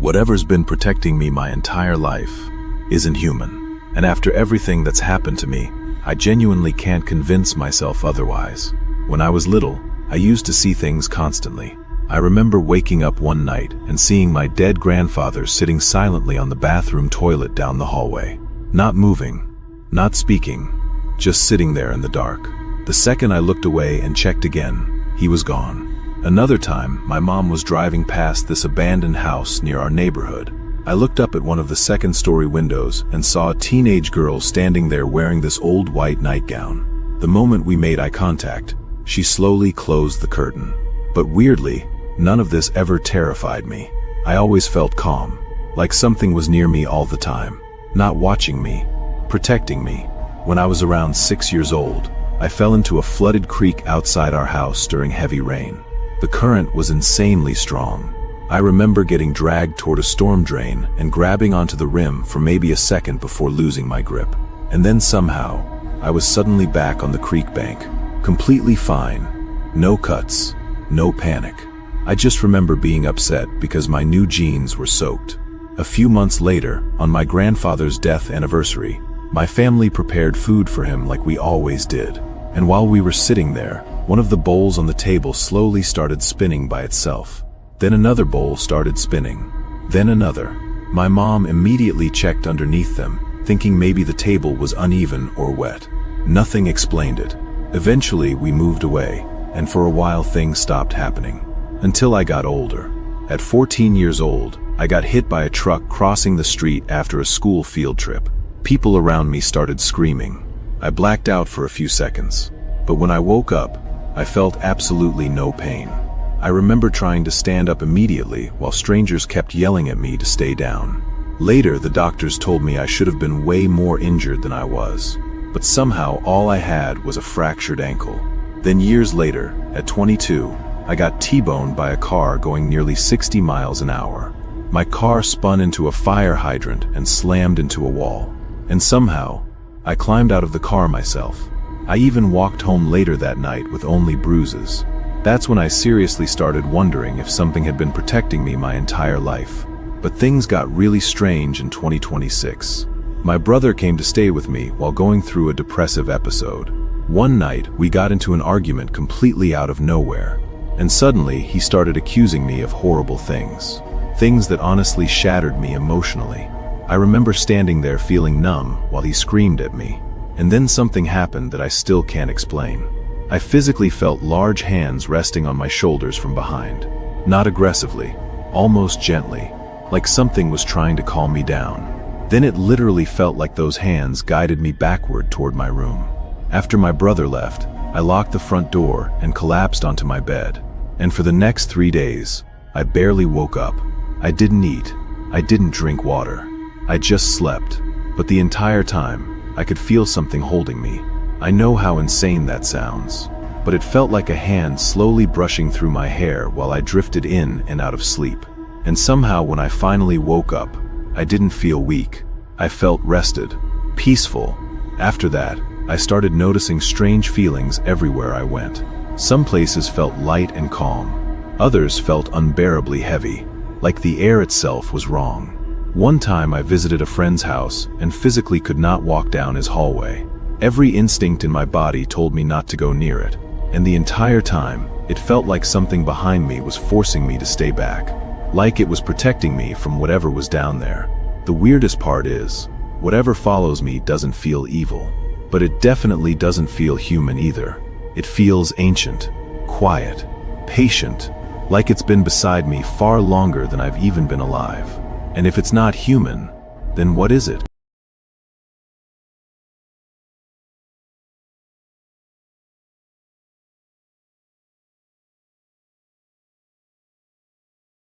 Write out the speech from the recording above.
Whatever's been protecting me my entire life isn't human. And after everything that's happened to me, I genuinely can't convince myself otherwise. When I was little, I used to see things constantly. I remember waking up one night and seeing my dead grandfather sitting silently on the bathroom toilet down the hallway. Not moving, not speaking, just sitting there in the dark. The second I looked away and checked again, he was gone. Another time, my mom was driving past this abandoned house near our neighborhood. I looked up at one of the second-story windows and saw a teenage girl standing there wearing this old white nightgown. The moment we made eye contact, she slowly closed the curtain. But weirdly, none of this ever terrified me. I always felt calm, like something was near me all the time, not watching me, protecting me. When I was around 6 years old, I fell into a flooded creek outside our house during heavy rain. The current was insanely strong. I remember getting dragged toward a storm drain and grabbing onto the rim for maybe a second before losing my grip. And then somehow, I was suddenly back on the creek bank, completely fine. No cuts, no panic. I just remember being upset because my new jeans were soaked. A few months later, on my grandfather's death anniversary, my family prepared food for him like we always did. And while we were sitting there, one of the bowls on the table slowly started spinning by itself. Then another bowl started spinning. Then another. My mom immediately checked underneath them, thinking maybe the table was uneven or wet. Nothing explained it. Eventually we moved away, and for a while things stopped happening. Until I got older. At 14 years old, I got hit by a truck crossing the street after a school field trip. People around me started screaming. I blacked out for a few seconds. But when I woke up, I felt absolutely no pain. I remember trying to stand up immediately while strangers kept yelling at me to stay down. Later, the doctors told me I should have been way more injured than I was. But somehow all I had was a fractured ankle. Then years later, at 22, I got T-boned by a car going nearly 60 miles an hour. My car spun into a fire hydrant and slammed into a wall. And somehow, I climbed out of the car myself. I even walked home later that night with only bruises. That's when I seriously started wondering if something had been protecting me my entire life. But things got really strange in 2026. My brother came to stay with me while going through a depressive episode. One night, we got into an argument completely out of nowhere. And suddenly, he started accusing me of horrible things. Things that honestly shattered me emotionally. I remember standing there feeling numb while he screamed at me. And then something happened that I still can't explain. I physically felt large hands resting on my shoulders from behind. Not aggressively, almost gently, like something was trying to calm me down. Then it literally felt like those hands guided me backward toward my room. After my brother left, I locked the front door and collapsed onto my bed. And for the next 3 days, I barely woke up. I didn't eat. I didn't drink water. I just slept. But the entire time, I could feel something holding me. I know how insane that sounds, but it felt like a hand slowly brushing through my hair while I drifted in and out of sleep. And somehow when I finally woke up, I didn't feel weak. I felt rested, peaceful. After that, I started noticing strange feelings everywhere I went. Some places felt light and calm. Others felt unbearably heavy, like the air itself was wrong. One time I visited a friend's house and physically could not walk down his hallway. Every instinct in my body told me not to go near it, and the entire time, it felt like something behind me was forcing me to stay back, like it was protecting me from whatever was down there. The weirdest part is, whatever follows me doesn't feel evil, but it definitely doesn't feel human either. It feels ancient, quiet, patient, like it's been beside me far longer than I've even been alive. And if it's not human, then what is it?